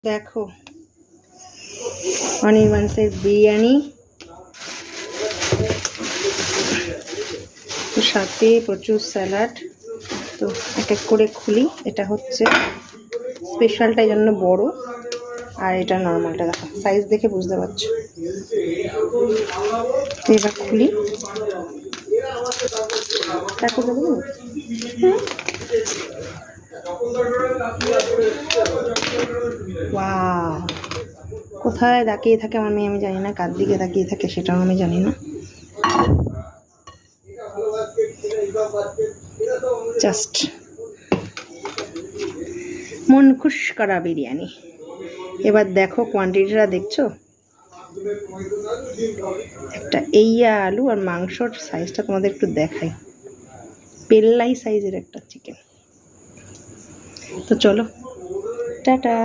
দেখো অনির্বাণের বিরিয়ানি, সাথে প্রচুর স্যালাড। তো এক এক করে খুলি। এটা হচ্ছে স্পেশালটা, এই জন্য বড়, আর এটা নর্মালটা। দেখো সাইজ দেখে বুঝতে পারছো। তো এবার খুলি। দেখো ওয়াও, কোথায় তাকিয়ে থাকে আমার মেয়ে আমি জানি না, কার দিকে তাকিয়ে থাকে সেটাও আমি জানি না। জাস্ট মন খুশ করা বিরিয়ানি। এবার দেখো কোয়ান্টিটিটা দেখছো, একটা এইয়া আলু আর মাংসর সাইজটা তোমাদের একটু দেখাই, পেল্লাই সাইজের একটা চিকেন। তো চলো টাটা।